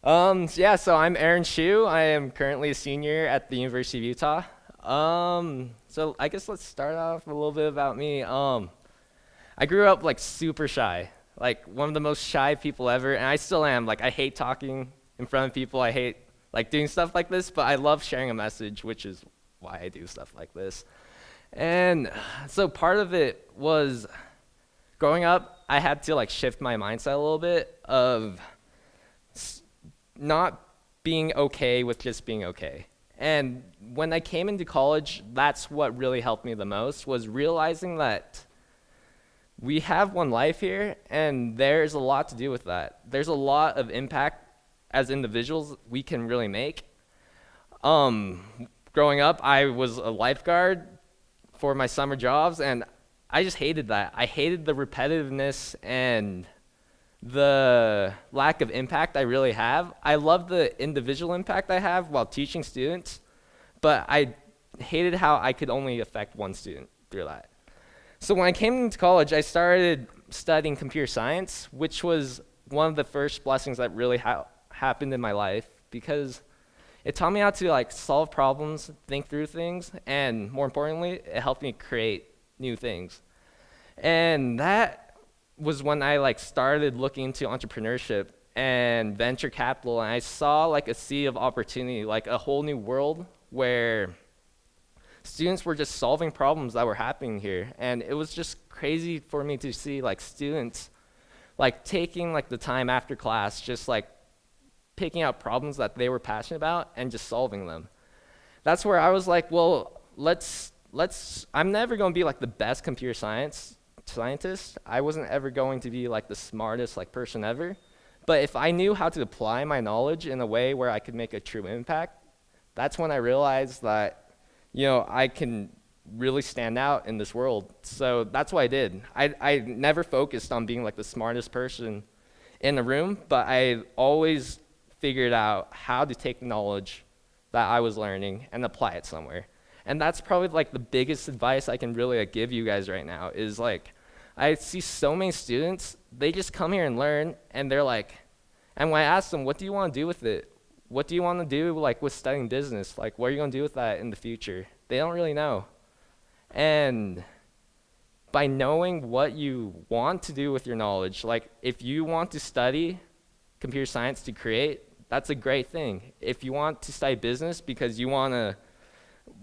So I'm Aaron Shu. I am currently a senior at the University of Utah. So I guess let's start off a little bit about me. I grew up like super shy, like one of the most shy people ever, and I still am. Like I hate talking in front of people. I hate like doing stuff like this, but I love sharing a message, which is why I do stuff like this. And so part of it was growing up, I had to like shift my mindset a little bit of not being okay with just being okay. And when I came into college, that's what really helped me the most, was realizing that we have one life here, and there's a lot to do with that. There's a lot of impact as individuals we can really make. Growing up, I was a lifeguard for my summer jobs, and I just hated that. I hated the repetitiveness and the lack of impact I really have. I love the individual impact I have while teaching students, but I hated how I could only affect one student through that. So when I came into college, I started studying computer science, which was one of the first blessings that really happened in my life, because it taught me how to like solve problems, think through things, and more importantly, it helped me create new things. And that was when I like started looking into entrepreneurship and venture capital, and I saw like a sea of opportunity, like a whole new world where students were just solving problems that were happening here. And it was just crazy for me to see like students like taking like the time after class, just like picking out problems that they were passionate about and just solving them. That's where I was like, well, I'm never going to be like the best computer scientist. I wasn't ever going to be like the smartest like person ever. But if I knew how to apply my knowledge in a way where I could make a true impact, that's when I realized that, I can really stand out in this world. So that's what I did. I never focused on being like the smartest person in the room, but I always figured out how to take the knowledge that I was learning and apply it somewhere. And that's probably like the biggest advice I can really like, give you guys right now is like, I see so many students, they just come here and learn, and they're like, and when I ask them, what do you want to do with it? What do you want to do like with studying business? Like, what are you going to do with that in the future? They don't really know. And by knowing what you want to do with your knowledge, like if you want to study computer science to create, that's a great thing. If you want to study business because you want to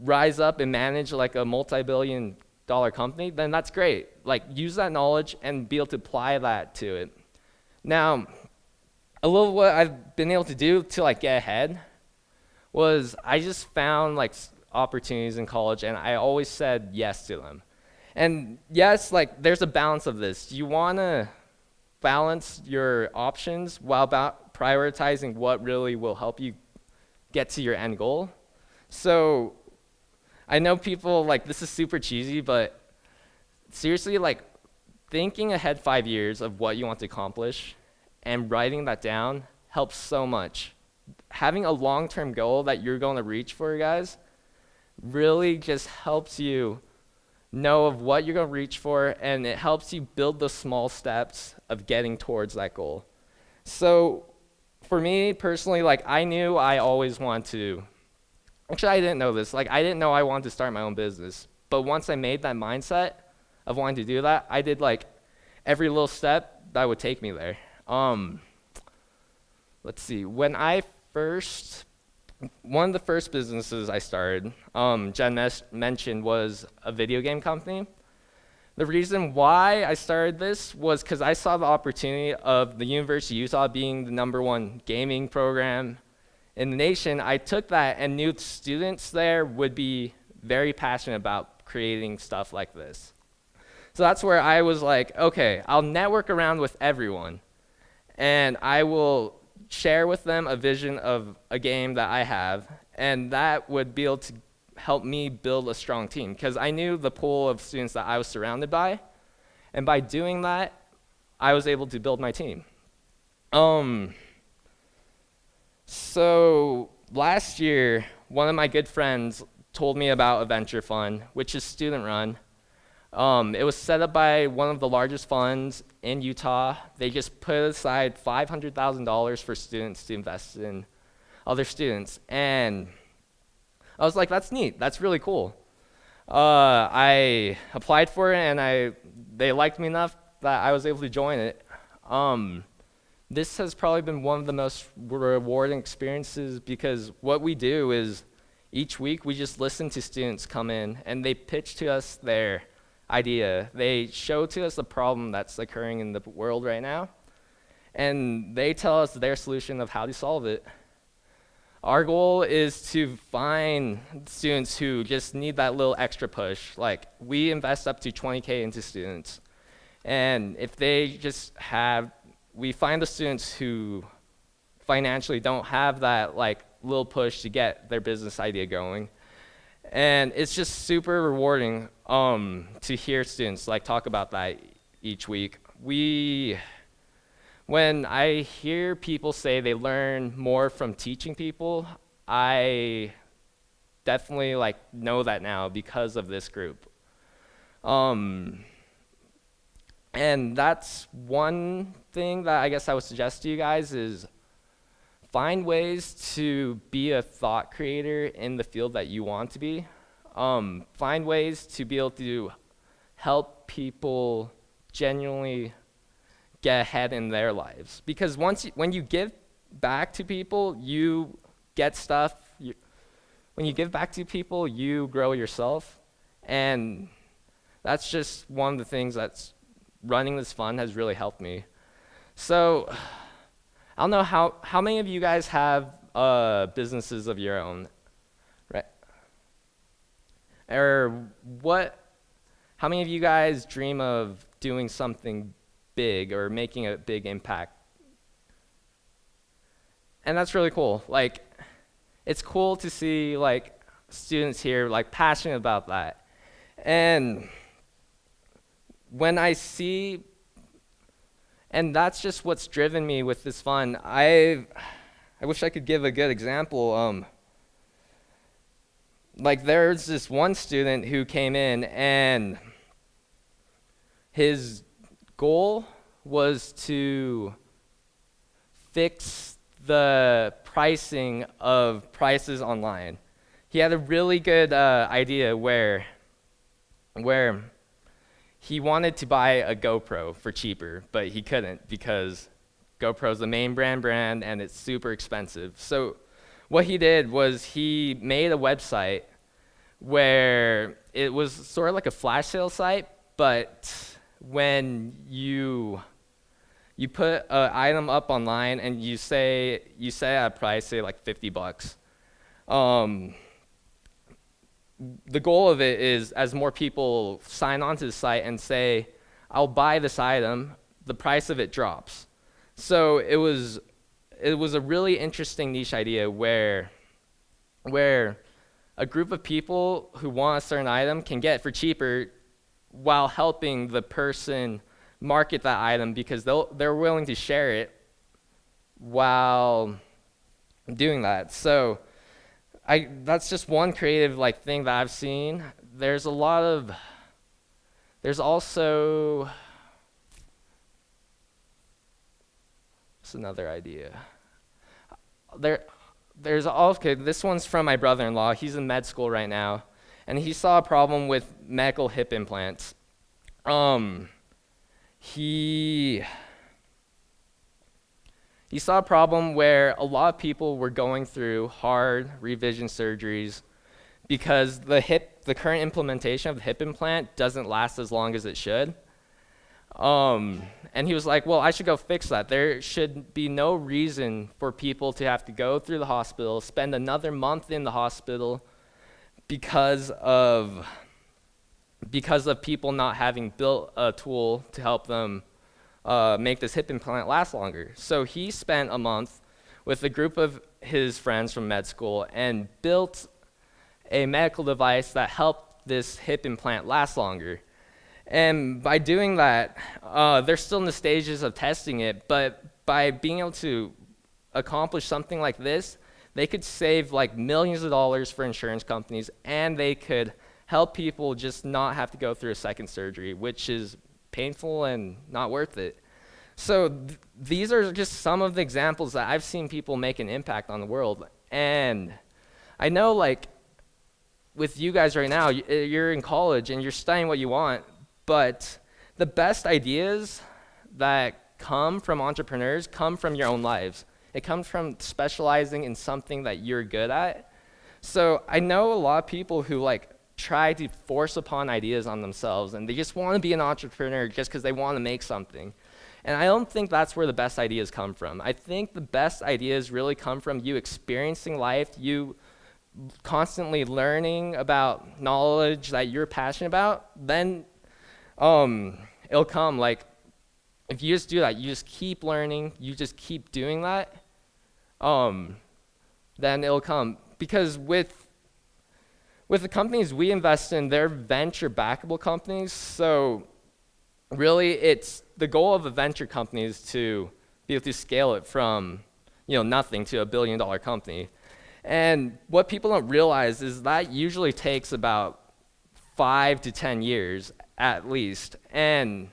rise up and manage like a multi-billion-dollar company, then that's great. Like use that knowledge and be able to apply that to it. Now, a little what I've been able to do to like get ahead was I just found like opportunities in college, and I always said yes to them. And yes, like there's a balance of this. You want to balance your options while prioritizing what really will help you get to your end goal. So I know people like this is super cheesy, but seriously, like thinking ahead 5 years of what you want to accomplish and writing that down helps so much. Having a long-term goal that you're going to reach for, guys, really just helps you know of what you're going to reach for, and it helps you build the small steps of getting towards that goal. So for me personally, like I knew I always wanted to, actually I didn't know this, like I didn't know I wanted to start my own business, but once I made that mindset of wanting to do that, I did like every little step that would take me there. Let's see, one of the first businesses I started, Jen mentioned, was a video game company. The reason why I started this was because I saw the opportunity of the University of Utah being the #1 gaming program in the nation. I took that and knew students there would be very passionate about creating stuff like this. So that's where I was like, okay, I'll network around with everyone, and I will share with them a vision of a game that I have, and that would be able to help me build a strong team, because I knew the pool of students that I was surrounded by, and by doing that, I was able to build my team. So last year, one of my good friends told me about a venture fund, which is student run. It was set up by one of the largest funds in Utah. They just put aside $500,000 for students to invest in other students. And I was like, that's neat. That's really cool. I applied for it, and they liked me enough that I was able to join it. This has probably been one of the most rewarding experiences, because what we do is each week we just listen to students come in, and they pitch to us their idea. They show to us the problem that's occurring in the world right now, and they tell us their solution of how to solve it. Our goal is to find students who just need that little extra push. Like, we invest up to $20K into students, and if they just we find the students who financially don't have that like little push to get their business idea going. And it's just super rewarding to hear students like talk about that each week. When I hear people say they learn more from teaching people, I definitely like know that now because of this group. And that's one thing that I guess I would suggest to you guys is find ways to be a thought creator in the field that you want to be. Find ways to be able to help people genuinely get ahead in their lives. Because when you give back to people, you get stuff. When you give back to people, you grow yourself. And that's just one of the things that's running this fund has really helped me. So I don't know how many of you guys have businesses of your own, right? Or how many of you guys dream of doing something big or making a big impact? And that's really cool. Like, it's cool to see like students here like passionate about that. And when I see, and that's just what's driven me with this fund. I wish I could give a good example. Like, there's this one student who came in, and his goal was to fix the pricing of prices online. He had a really good idea where he wanted to buy a GoPro for cheaper, but he couldn't because GoPro's the main brand and it's super expensive. So what he did was he made a website where it was sort of like a flash sale site, but when you put an item up online and you set a price, say like $50. The goal of it is, as more people sign onto the site and say, I'll buy this item, the price of it drops. So it was a really interesting niche idea where a group of people who want a certain item can get it for cheaper while helping the person market that item, because they're willing to share it while doing that. So that's just one creative like thing that I've seen. There's also what's another idea? Okay, this one's from my brother-in-law. He's in med school right now, and he saw a problem with medical hip implants. He saw a problem where a lot of people were going through hard revision surgeries because the current implementation of the hip implant doesn't last as long as it should. And he was like, well, I should go fix that. There should be no reason for people to have to go through the hospital, spend another month in the hospital because of people not having built a tool to help them make this hip implant last longer. So he spent a month with a group of his friends from med school and built a medical device that helped this hip implant last longer. And by doing that, they're still in the stages of testing it, but by being able to accomplish something like this, they could save like millions of dollars for insurance companies, and they could help people just not have to go through a second surgery, which is painful and not worth it. So these are just some of the examples that I've seen people make an impact on the world. And I know, like, with you guys right now, you're in college and you're studying what you want, but the best ideas that come from entrepreneurs come from your own lives. It comes from specializing in something that you're good at. So I know a lot of people who like try to force upon ideas on themselves, and they just want to be an entrepreneur just because they want to make something. And I don't think that's where the best ideas come from. I think the best ideas really come from you experiencing life, you constantly learning about knowledge that you're passionate about. Then it'll come. Like, if you just do that, you just keep learning, you just keep doing that, then it'll come. Because with the companies we invest in, they're venture backable companies. So really, it's the goal of a venture company is to be able to scale it from nothing to $1 billion company. And what people don't realize is that usually takes about 5 to 10 years at least. And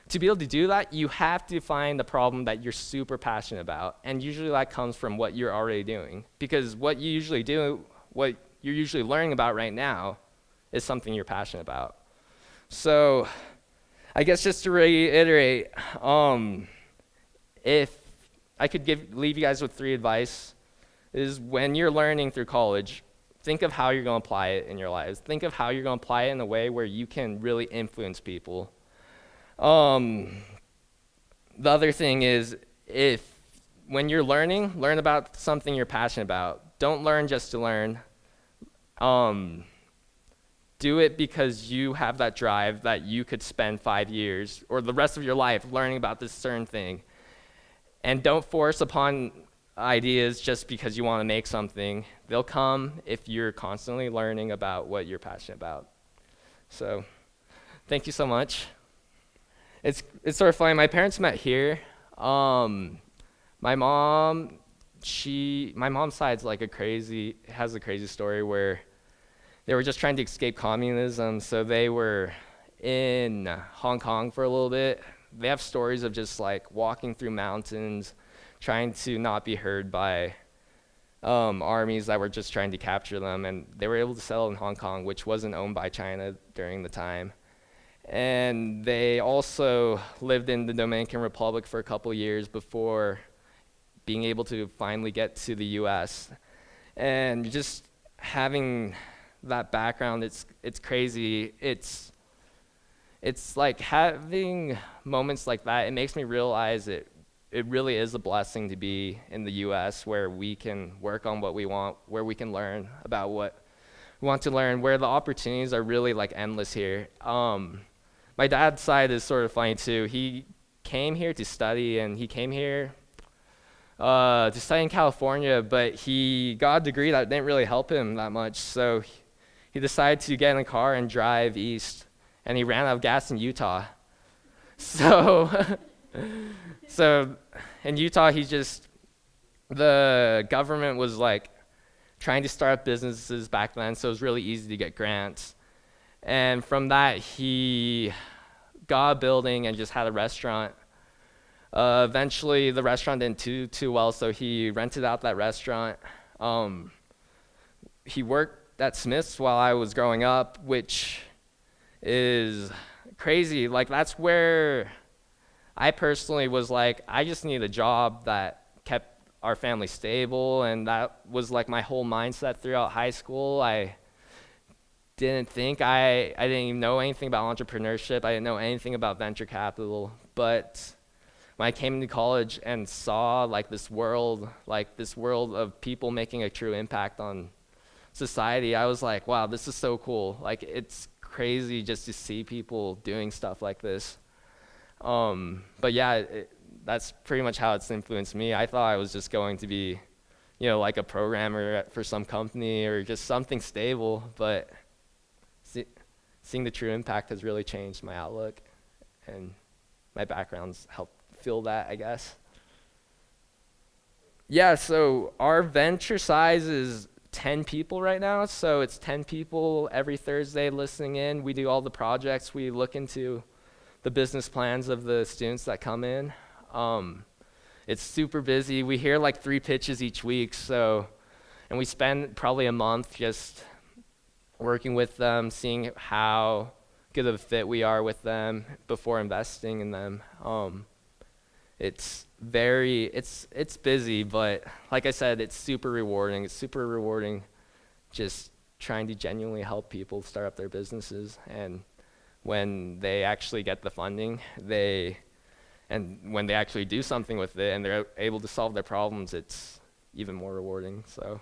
to be able to do that, you have to find the problem that you're super passionate about. And usually that comes from what you're already doing. Because what you usually do, what you're usually learning about right now, is something you're passionate about. So I guess just to reiterate, if I could leave you guys with 3 advice, is when you're learning through college, think of how you're going to apply it in your lives. Think of how you're going to apply it in a way where you can really influence people. The other thing is, when you're learning, learn about something you're passionate about. Don't learn just to learn. Do it because you have that drive that you could spend 5 years or the rest of your life learning about this certain thing. And don't force upon ideas just because you want to make something. They'll come if you're constantly learning about what you're passionate about. So, thank you so much. It's sort of funny. My parents met here. My mom's side's like has a crazy story where they were just trying to escape communism, so they were in Hong Kong for a little bit. They have stories of just like walking through mountains, trying to not be heard by armies that were just trying to capture them, and they were able to settle in Hong Kong, which wasn't owned by China during the time. And they also lived in the Dominican Republic for a couple years before being able to finally get to the US. And just having that background, it's crazy. It's like having moments like that, it makes me realize it really is a blessing to be in the US, where we can work on what we want, where we can learn about what we want to learn, where the opportunities are really like endless here. My dad's side is sort of funny too. He came here to study, and he came here to study in California, but he got a degree that didn't really help him that much. So he decided to get in a car and drive east, and he ran out of gas in Utah. So in Utah, the government was like trying to start up businesses back then, so it was really easy to get grants. And from that, he got a building and just had a restaurant. Eventually, the restaurant didn't do too well, so he rented out that restaurant. He worked at Smith's while I was growing up, which is crazy. Like, that's where I personally was like, I just need a job that kept our family stable, and that was like my whole mindset throughout high school. I didn't even know anything about entrepreneurship. I didn't know anything about venture capital. But when I came into college and saw like this world of people making a true impact on society, I was like, wow, this is so cool. Like, it's crazy just to see people doing stuff like this. But yeah, that's pretty much how it's influenced me. I thought I was just going to be, like a programmer for some company or just something stable, but seeing the true impact has really changed my outlook, and my background's helped fill that, I guess. Yeah, so our venture size is 10 people right now, so it's 10 people every Thursday listening in. We do all the projects. We look into the business plans of the students that come in. It's super busy. We hear like 3 pitches each week, and we spend probably a month just working with them, seeing how good of a fit we are with them before investing in them. It's busy, but like I said, it's super rewarding. It's super rewarding just trying to genuinely help people start up their businesses. And when they actually get the funding, and when they actually do something with it and they're able to solve their problems, it's even more rewarding. So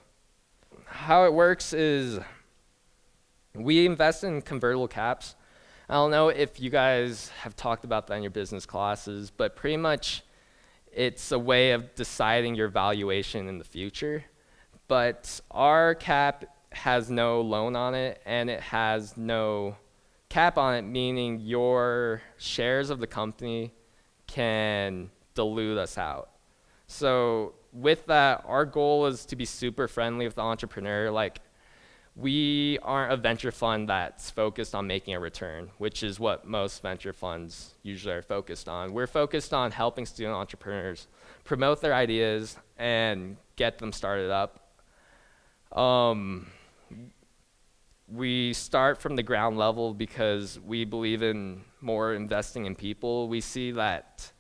how it works is we invest in convertible caps. I don't know if you guys have talked about that in your business classes, but pretty much it's a way of deciding your valuation in the future. But our cap has no loan on it, and it has no cap on it, meaning your shares of the company can dilute us out. So with that, our goal is to be super friendly with the entrepreneur. Like, we aren't a venture fund that's focused on making a return, which is what most venture funds usually are focused on. We're focused on helping student entrepreneurs promote their ideas and get them started up. We start from the ground level because we believe in more investing in people. We see that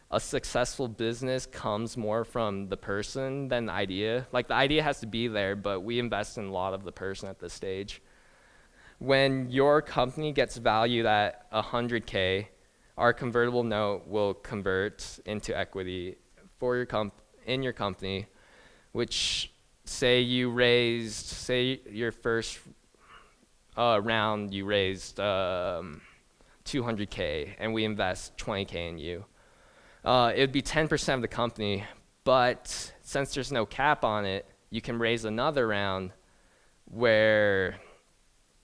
a successful business comes more from the person than the idea. Like, the idea has to be there, but we invest in a lot of the person at this stage. When your company gets valued at 100K, our convertible note will convert into equity for your in your company, which say your first round you raised 200K and we invest 20K in you. It would be 10% of the company, but since there's no cap on it, you can raise another round where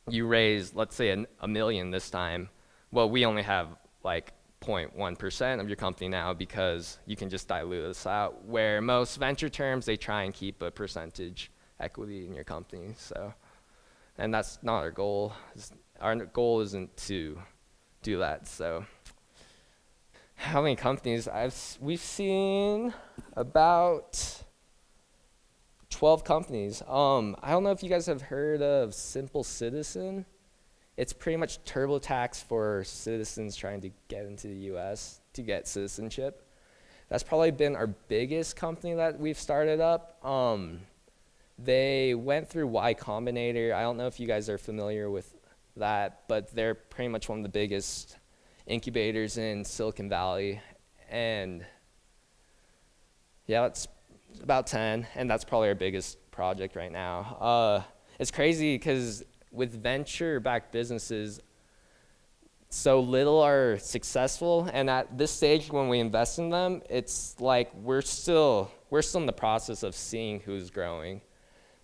you raise, let's say, a million this time. Well, we only have like 0.1% of your company now because you can just dilute us out, where most venture terms, they try and keep a percentage equity in your company. So, and that's not our goal. Our goal isn't to do that. So how many companies? We've seen about 12 companies. I don't know if you guys have heard of Simple Citizen. It's pretty much TurboTax for citizens trying to get into the US to get citizenship. That's probably been our biggest company that we've started up. They went through Y Combinator. I don't know if you guys are familiar with that, but they're pretty much one of the biggest incubators in Silicon Valley. And yeah, it's about 10, and that's probably our biggest project right now. It's crazy because with venture-backed businesses, so little are successful, and at this stage when we invest in them, it's like we're still in the process of seeing who's growing.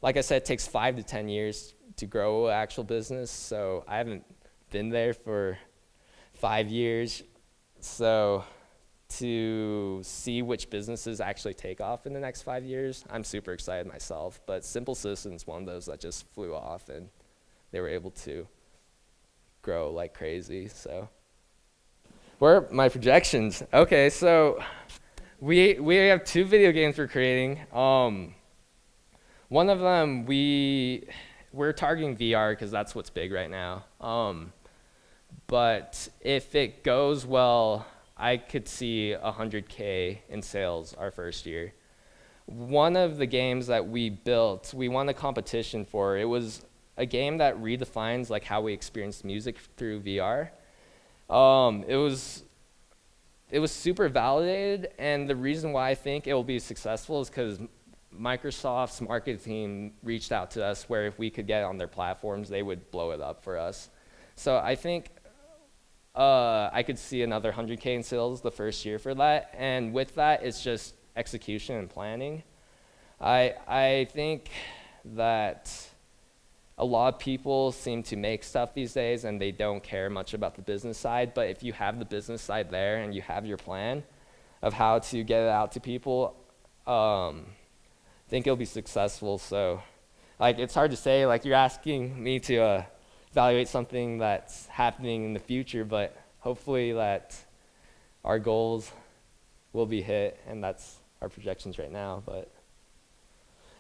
Like I said, it takes 5 to 10 years to grow an actual business, so I haven't been there for 5 years. So to see which businesses actually take off in the next 5 years, I'm super excited myself. But Simple Citizen's one of those that just flew off, and they were able to grow like crazy. So where are my projections? Okay, so we have 2 video games we're creating. One of them we're targeting VR because that's what's big right now. But if it goes well, I could see 100K in sales our first year. One of the games that we built, we won a competition for. It was a game that redefines like how we experience music through VR. It was super validated, and the reason why I think it will be successful is because Microsoft's marketing team reached out to us where if we could get it on their platforms, they would blow it up for us. So I think I could see another 100K in sales the first year for that, and with that, it's just execution and planning. I think that a lot of people seem to make stuff these days and they don't care much about the business side, but if you have the business side there and you have your plan of how to get it out to people, I think it'll be successful. So Like, it's hard to say, like, you're asking me to evaluate something that's happening in the future, but hopefully that our goals will be hit, and that's our projections right now, but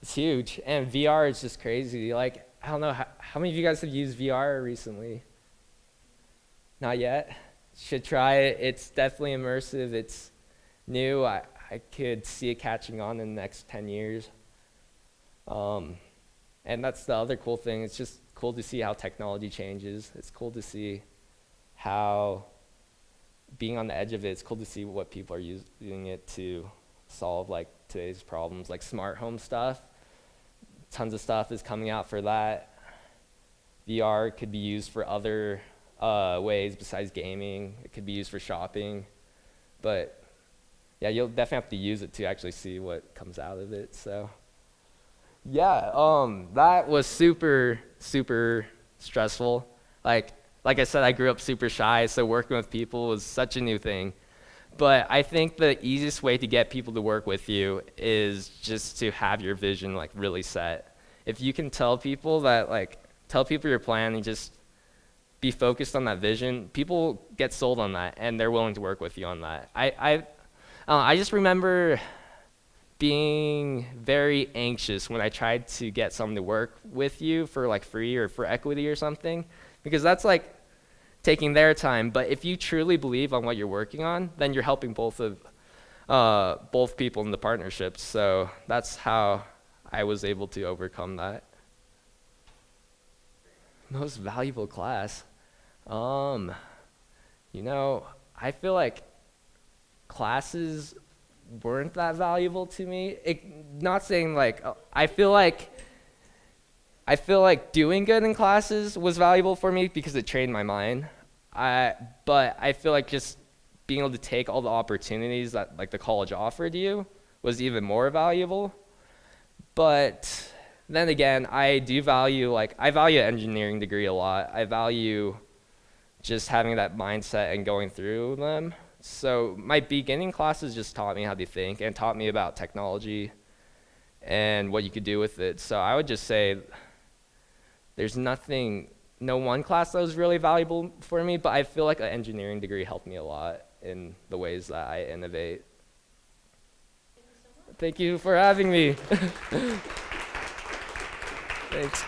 it's huge. And VR is just crazy. Like, I don't know, how many of you guys have used VR recently? Not yet? Should try it. It's definitely immersive. It's new. I could see it catching on in the next 10 years. And that's the other cool thing. It's just cool to see how technology changes. It's cool to see how, being on the edge of it, it's cool to see what people are using it to solve, like, today's problems, like smart home stuff. Tons of stuff is coming out for that. VR could be used for other ways besides gaming. It could be used for shopping. But yeah, you'll definitely have to use it to actually see what comes out of it. So yeah, that was super, super stressful. Like I said, I grew up super shy, so working with people was such a new thing. But I think the easiest way to get people to work with you is just to have your vision, like, really set. If you can tell people that, like, tell people your plan and just be focused on that vision, people get sold on that, and they're willing to work with you on that. I just remember being very anxious when I tried to get someone to work with you for, like, free or for equity or something, because that's, like, taking their time. But if you truly believe on what you're working on, then you're helping both people in the partnership. So that's how I was able to overcome that. Most valuable class. You know, I feel like classes weren't that valuable to me. Not saying, like, I feel like doing good in classes was valuable for me because it trained my mind. But I feel like just being able to take all the opportunities that, like, the college offered you was even more valuable. But then again, I value an engineering degree a lot. I value just having that mindset and going through them. So my beginning classes just taught me how to think and taught me about technology and what you could do with it. So I would just say there's no one class that was really valuable for me, but I feel like an engineering degree helped me a lot in the ways that I innovate. Thank you for having me. Thanks.